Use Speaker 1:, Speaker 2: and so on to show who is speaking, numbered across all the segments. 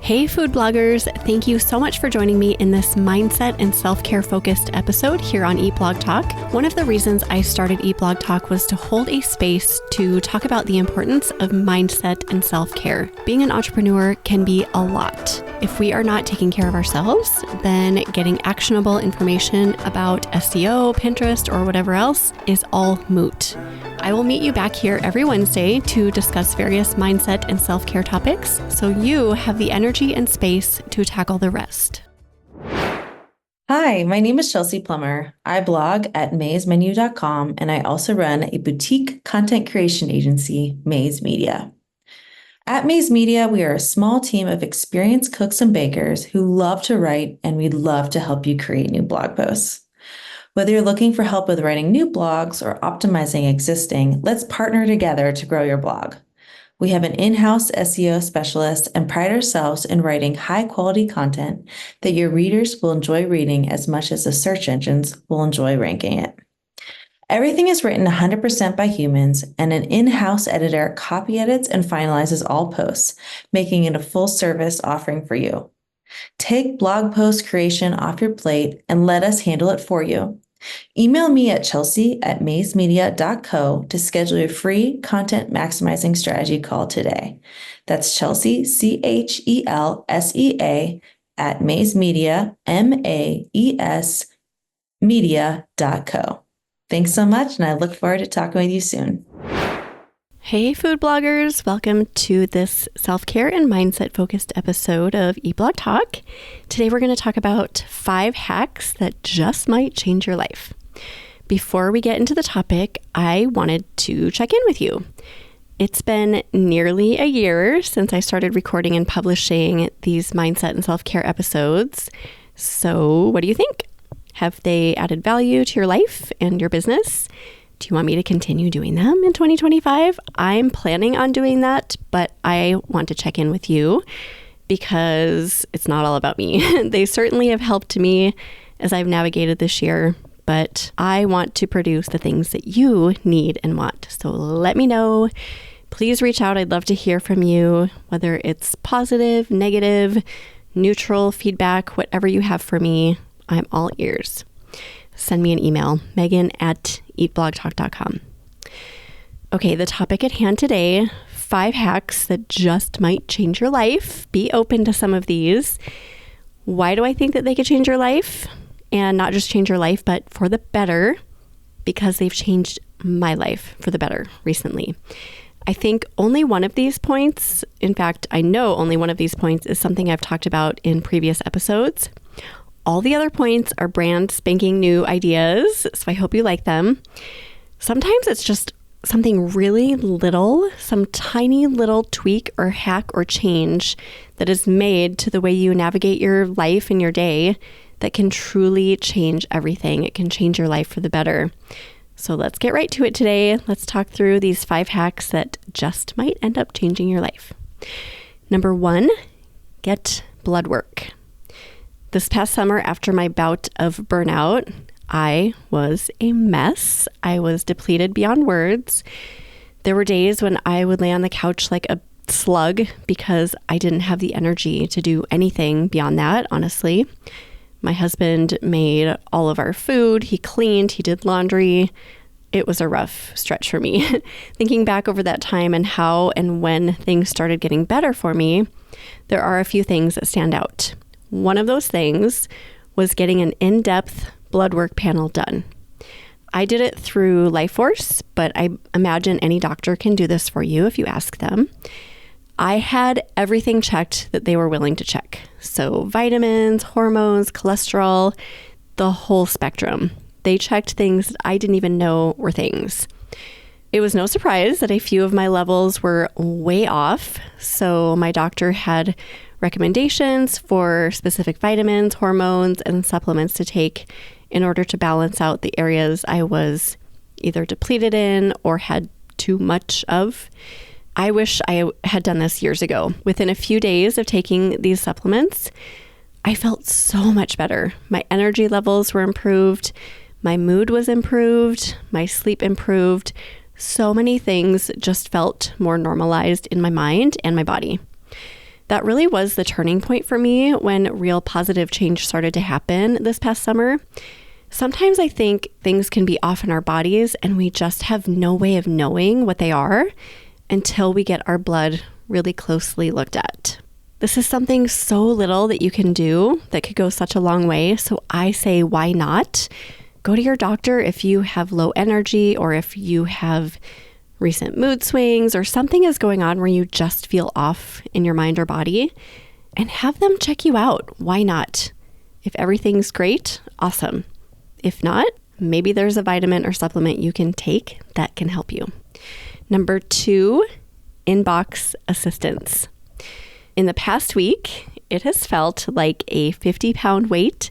Speaker 1: Hey food bloggers, thank you so much for joining me in this mindset and self-care focused episode here on Eat Blog Talk. One of the reasons I started Eat Blog Talk was to hold a space to talk about the importance of mindset and self-care. Being an entrepreneur can be a lot. If we are not taking care of ourselves, then getting actionable information about SEO, Pinterest, or whatever else is all moot. I will meet you back here every Wednesday to discuss various mindset and self-care topics so you have the energy and space to tackle the rest.
Speaker 2: Hi, my name is Chelsea Plummer. I blog at maysmenu.com and I also run a boutique content creation agency, Mays Media. At Mays Media, we are a small team of experienced cooks and bakers who love to write, and we'd love to help you create new blog posts. Whether you're looking for help with writing new blogs or optimizing existing, let's partner together to grow your blog. We have an in-house SEO specialist and pride ourselves in writing high-quality content that your readers will enjoy reading as much as the search engines will enjoy ranking it. Everything is written 100% by humans, and an in-house editor copy edits and finalizes all posts, making it a full-service offering for you. Take blog post creation off your plate and let us handle it for you. Email me at chelsea@maysmedia.co to schedule a free content maximizing strategy call today. That's Chelsea, CHELSEA, at maysmedia, MAES, media.co. Thanks so much, and I look forward to talking with you soon.
Speaker 1: Hey food bloggers, welcome to this self-care and mindset-focused episode of Eat Blog Talk. Today we're going to talk about 5 hacks that just might change your life. Before we get into the topic, I wanted to check in with you. It's been nearly a year since I started recording and publishing these mindset and self-care episodes. So what do you think? Have they added value to your life and your business? Do you want me to continue doing them in 2025? I'm planning on doing that, but I want to check in with you because it's not all about me. They certainly have helped me as I've navigated this year, but I want to produce the things that you need and want. So let me know. Please reach out. I'd love to hear from you, whether it's positive, negative, neutral feedback, whatever you have for me. I'm all ears. Send me an email, megan@eatblogtalk.com. Okay, the topic at hand today, 5 hacks that just might change your life. Be open to some of these. Why do I think that they could change your life? And not just change your life, but for the better, because they've changed my life for the better recently. I think only one of these points, in fact, I know only one of these points is something I've talked about in previous episodes. All the other points are brand spanking new ideas, so I hope you like them. Sometimes it's just something really little, some tiny little tweak or hack or change that is made to the way you navigate your life and your day that can truly change everything. It can change your life for the better. So let's get right to it today. Let's talk through these 5 hacks that just might end up changing your life. Number 1, get blood work. This past summer, after my bout of burnout, I was a mess. I was depleted beyond words. There were days when I would lay on the couch like a slug because I didn't have the energy to do anything beyond that, honestly. My husband made all of our food. He cleaned, he did laundry. It was a rough stretch for me. Thinking back over that time and how and when things started getting better for me, there are a few things that stand out. One of those things was getting an in-depth blood work panel done. I did it through LifeForce, but I imagine any doctor can do this for you if you ask them. I had everything checked that they were willing to check. So vitamins, hormones, cholesterol, the whole spectrum. They checked things that I didn't even know were things. It was no surprise that a few of my levels were way off. So my doctor had recommendations for specific vitamins, hormones, and supplements to take in order to balance out the areas I was either depleted in or had too much of. I wish I had done this years ago. Within a few days of taking these supplements, I felt so much better. My energy levels were improved. My mood was improved. My sleep improved. So many things just felt more normalized in my mind and my body. That really was the turning point for me when real positive change started to happen this past summer. Sometimes I think things can be off in our bodies and we just have no way of knowing what they are until we get our blood really closely looked at. This is something so little that you can do that could go such a long way. So I say, why not? Go to your doctor if you have low energy or if you have recent mood swings or something is going on where you just feel off in your mind or body, and have them check you out. Why not? If everything's great, awesome. If not, maybe there's a vitamin or supplement you can take that can help you. Number 2, inbox assistance. In the past week, it has felt like a 50-pound weight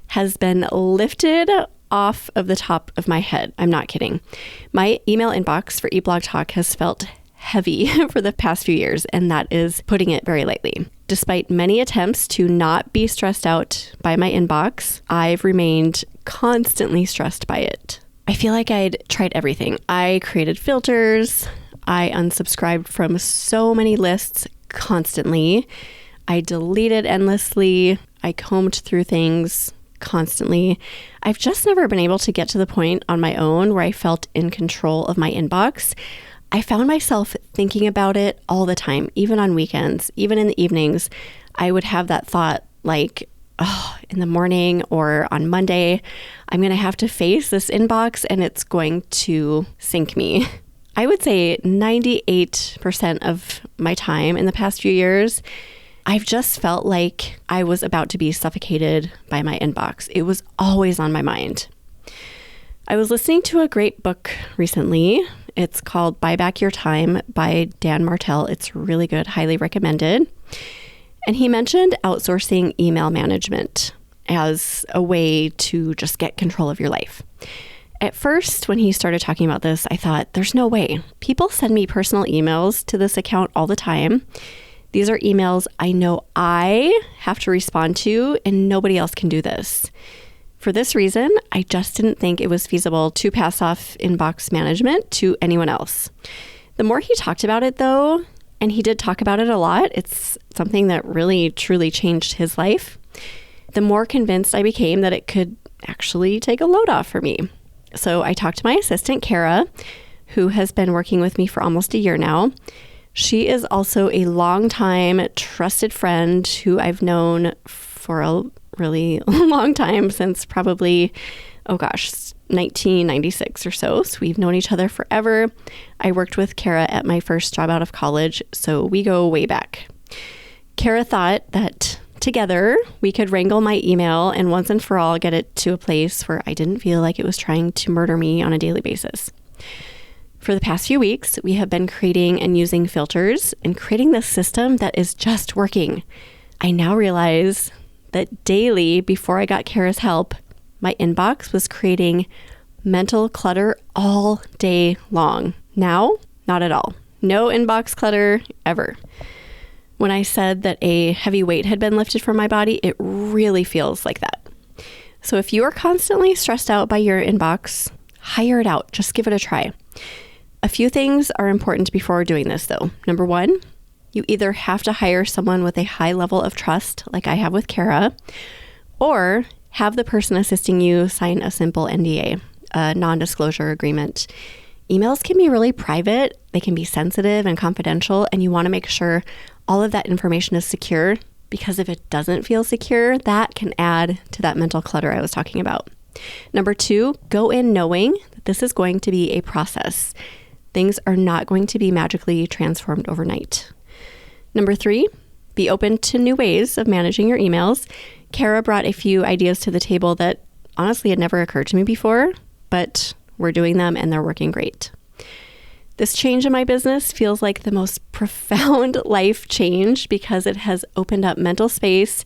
Speaker 1: has been lifted off of the top of my head. I'm not kidding. My email inbox for Eat Blog Talk has felt heavy for the past few years, and that is putting it very lightly. Despite many attempts to not be stressed out by my inbox, I've remained constantly stressed by it. I feel like I'd tried everything. I created filters. I unsubscribed from so many lists constantly. I deleted endlessly. I combed through things constantly. I've just never been able to get to the point on my own where I felt in control of my inbox. I found myself thinking about it all the time, even on weekends, even in the evenings. I would have that thought like, oh, in the morning or on Monday, I'm going to have to face this inbox and it's going to sink me. I would say 98% of my time in the past few years, I've just felt like I was about to be suffocated by my inbox. It was always on my mind. I was listening to a great book recently. It's called Buy Back Your Time by Dan Martell. It's really good, highly recommended. And he mentioned outsourcing email management as a way to just get control of your life. At first, when he started talking about this, I thought, there's no way. People send me personal emails to this account all the time. These are emails I know I have to respond to, and nobody else can do this. For this reason, I just didn't think it was feasible to pass off inbox management to anyone else. The more he talked about it, though, and he did talk about it a lot, it's something that really, truly changed his life, the more convinced I became that it could actually take a load off for me. So I talked to my assistant, Kara, who has been working with me for almost a year now. She is also a longtime trusted friend who I've known for a really long time, since probably, 1996 or so. So we've known each other forever. I worked with Kara at my first job out of college, so we go way back. Kara thought that together we could wrangle my email and once and for all get it to a place where I didn't feel like it was trying to murder me on a daily basis. For the past few weeks, we have been creating and using filters and creating this system that is just working. I now realize that daily, before I got Kara's help, my inbox was creating mental clutter all day long. Now, not at all. No inbox clutter ever. When I said that a heavy weight had been lifted from my body, it really feels like that. So if you are constantly stressed out by your inbox, hire it out. Just give it a try. A few things are important before doing this, though. Number 1, you either have to hire someone with a high level of trust, like I have with Kara, or have the person assisting you sign a simple NDA, a non-disclosure agreement. Emails can be really private, they can be sensitive and confidential, and you want to make sure all of that information is secure, because if it doesn't feel secure, that can add to that mental clutter I was talking about. Number 2, go in knowing that this is going to be a process. Things are not going to be magically transformed overnight. Number 3, be open to new ways of managing your emails. Kara brought a few ideas to the table that honestly had never occurred to me before, but we're doing them and they're working great. This change in my business feels like the most profound life change because it has opened up mental space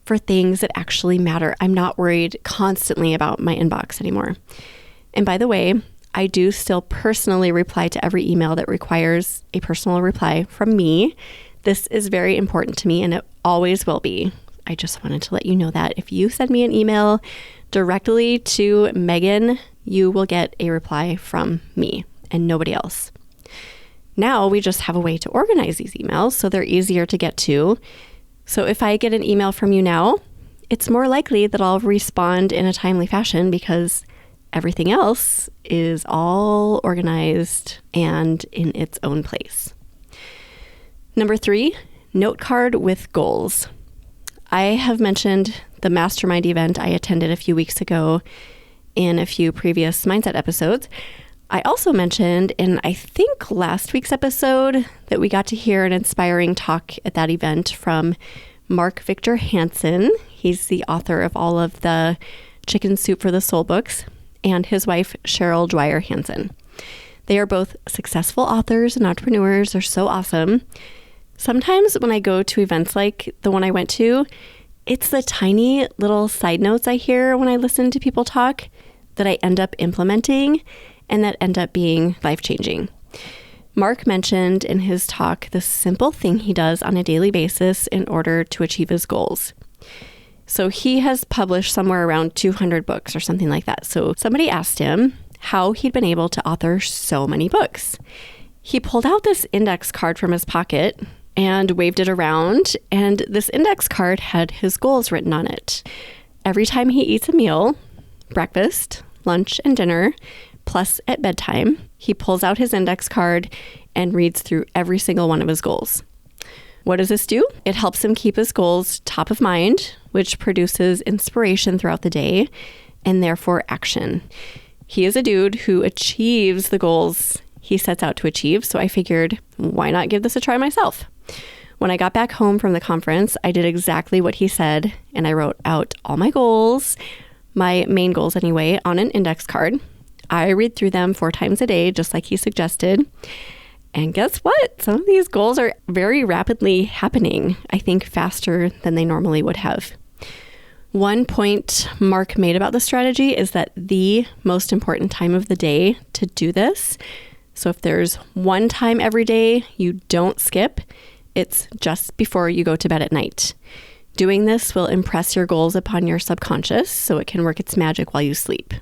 Speaker 1: for things that actually matter. I'm not worried constantly about my inbox anymore. And by the way, I do still personally reply to every email that requires a personal reply from me. This is very important to me and it always will be. I just wanted to let you know that if you send me an email directly to Megan, you will get a reply from me and nobody else. Now we just have a way to organize these emails so they're easier to get to. So if I get an email from you now, it's more likely that I'll respond in a timely fashion because everything else is all organized and in its own place. Number 3, note card with goals. I have mentioned the mastermind event I attended a few weeks ago in a few previous mindset episodes. I also mentioned in, I think, last week's episode that we got to hear an inspiring talk at that event from Mark Victor Hansen. He's the author of all of the Chicken Soup for the Soul books, and his wife, Cheryl Dwyer Hansen. They are both successful authors and entrepreneurs. They're so awesome. Sometimes when I go to events like the one I went to, it's the tiny little side notes I hear when I listen to people talk that I end up implementing and that end up being life-changing. Mark mentioned in his talk the simple thing he does on a daily basis in order to achieve his goals. So he has published somewhere around 200 books or something like that. So somebody asked him how he'd been able to author so many books. He pulled out this index card from his pocket and waved it around, and this index card had his goals written on it. Every time he eats a meal, breakfast, lunch, and dinner, plus at bedtime, he pulls out his index card and reads through every single one of his goals. What does this do? It helps him keep his goals top of mind, which produces inspiration throughout the day and therefore action. He is a dude who achieves the goals he sets out to achieve, so I figured, why not give this a try myself? When I got back home from the conference, I did exactly what he said, and I wrote out all my goals, my main goals anyway, on an index card. I read through them 4 times a day, just like he suggested. And guess what? Some of these goals are very rapidly happening, I think faster than they normally would have. One point Mark made about the strategy is that the most important time of the day to do this, so if there's one time every day you don't skip, it's just before you go to bed at night. Doing this will impress your goals upon your subconscious so it can work its magic while you sleep.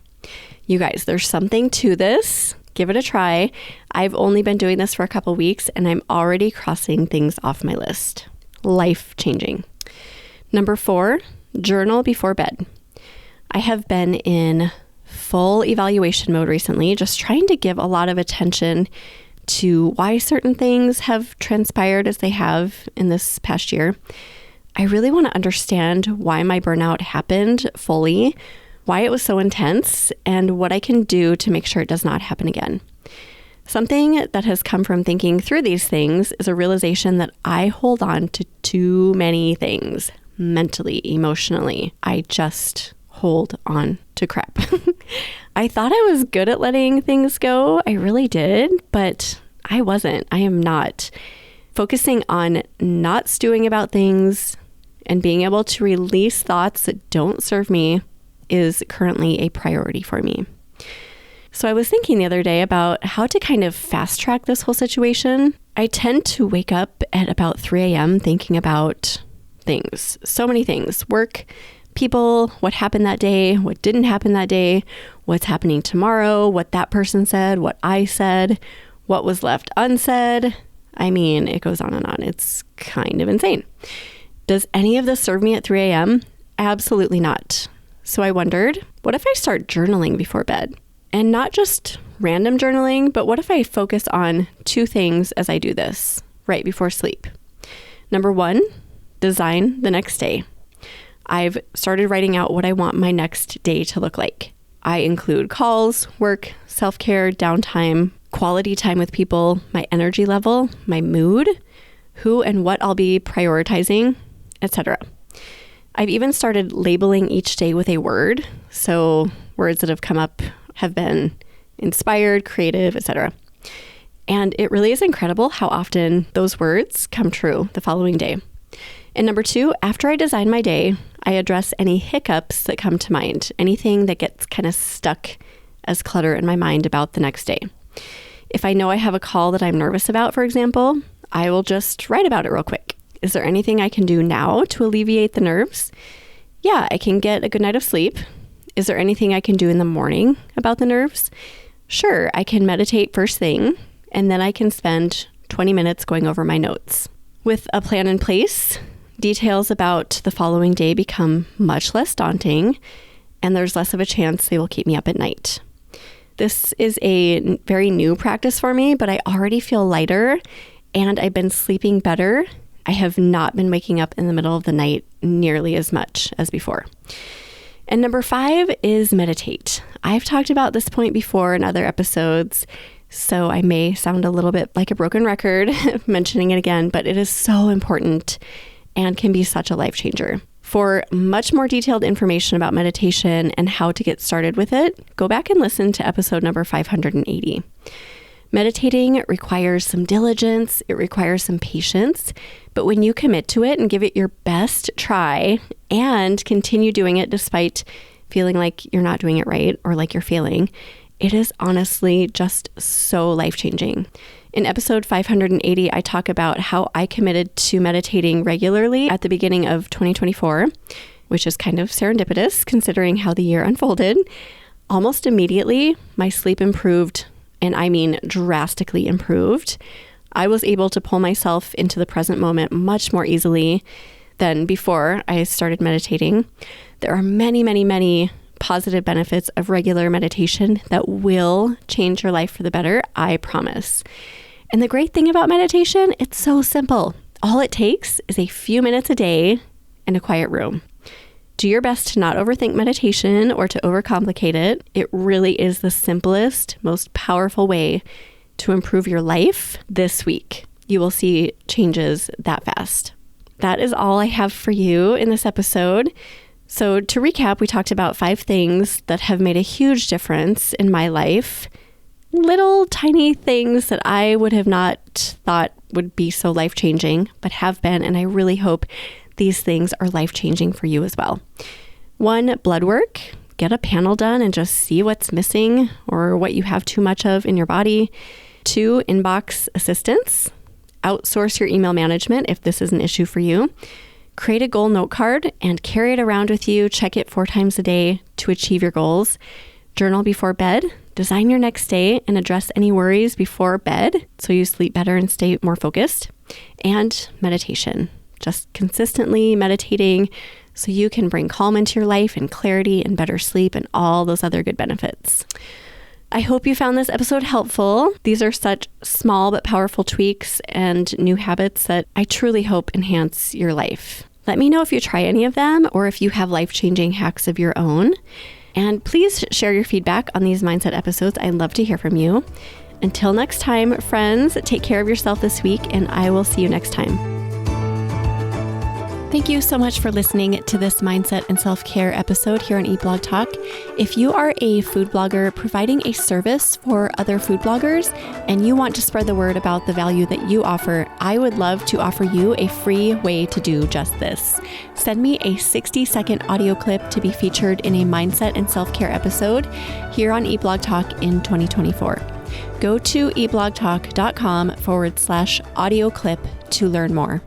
Speaker 1: You guys, there's something to this. Give it a try. I've only been doing this for a couple weeks and I'm already crossing things off my list. Life-changing. Number 4, journal before bed. I have been in full evaluation mode recently, just trying to give a lot of attention to why certain things have transpired as they have in this past year. I really want to understand why my burnout happened fully, why it was so intense, and what I can do to make sure it does not happen again. Something that has come from thinking through these things is a realization that I hold on to too many things mentally, emotionally. I just hold on to crap. I thought I was good at letting things go. I really did, but I wasn't. I am not. Focusing on not stewing about things and being able to release thoughts that don't serve me is currently a priority for me. So I was thinking the other day about how to kind of fast track this whole situation. I tend to wake up at about 3 a.m. thinking about things, so many things, work, people, what happened that day, what didn't happen that day, what's happening tomorrow, what that person said, what I said, what was left unsaid. I mean, it goes on and on. It's kind of insane. Does any of this serve me at 3 a.m.? Absolutely not. So I wondered, what if I start journaling before bed? And not just random journaling, but what if I focus on 2 things as I do this right before sleep? Number 1, design the next day. I've started writing out what I want my next day to look like. I include calls, work, self-care, downtime, quality time with people, my energy level, my mood, who and what I'll be prioritizing, etc. I've even started labeling each day with a word. So words that have come up have been inspired, creative, etc. And it really is incredible how often those words come true the following day. And number 2, after I design my day, I address any hiccups that come to mind, anything that gets kind of stuck as clutter in my mind about the next day. If I know I have a call that I'm nervous about, for example, I will just write about it real quick. Is there anything I can do now to alleviate the nerves? Yeah, I can get a good night of sleep. Is there anything I can do in the morning about the nerves? Sure, I can meditate first thing and then I can spend 20 minutes going over my notes. With a plan in place, details about the following day become much less daunting, and there's less of a chance they will keep me up at night. This is a very new practice for me, but I already feel lighter and I've been sleeping better. I have not been waking up in the middle of the night nearly as much as before. And number 5 is meditate. I've talked about this point before in other episodes, so I may sound a little bit like a broken record mentioning it again, but it is so important and can be such a life changer. For much more detailed information about meditation and how to get started with it, go back and listen to episode number 580. Meditating requires some diligence, it requires some patience, but when you commit to it and give it your best try and continue doing it despite feeling like you're not doing it right or like you're failing, it is honestly just so life-changing. In episode 580, I talk about how I committed to meditating regularly at the beginning of 2024, which is kind of serendipitous considering how the year unfolded. Almost immediately, my sleep improved, and I mean drastically improved. I was able to pull myself into the present moment much more easily than before I started meditating. There are many, many, many positive benefits of regular meditation that will change your life for the better, I promise. And the great thing about meditation, it's so simple. All it takes is a few minutes a day in a quiet room. Do your best to not overthink meditation or to overcomplicate it. It really is the simplest, most powerful way to improve your life this week. You will see changes that fast. That is all I have for you in this episode. So to recap, we talked about 5 things that have made a huge difference in my life. Little tiny things that I would have not thought would be so life-changing, but have been, and I really hope these things are life-changing for you as well. 1, blood work. Get a panel done and just see what's missing or what you have too much of in your body. 2, inbox assistance. Outsource your email management if this is an issue for you. Create a goal note card and carry it around with you. Check it 4 times a day to achieve your goals. Journal before bed. Design your next day and address any worries before bed so you sleep better and stay more focused. And meditation. Just consistently meditating so you can bring calm into your life and clarity and better sleep and all those other good benefits. I hope you found this episode helpful. These are such small but powerful tweaks and new habits that I truly hope enhance your life. Let me know if you try any of them or if you have life-changing hacks of your own. And please share your feedback on these mindset episodes. I'd love to hear from you. Until next time, friends, take care of yourself this week, and I will see you next time. Thank you so much for listening to this mindset and self-care episode here on Eat Blog Talk. If you are a food blogger providing a service for other food bloggers and you want to spread the word about the value that you offer, I would love to offer you a free way to do just this. Send me a 60-second audio clip to be featured in a mindset and self-care episode here on Eat Blog Talk in 2024. Go to eatblogtalk.com/audio clip to learn more.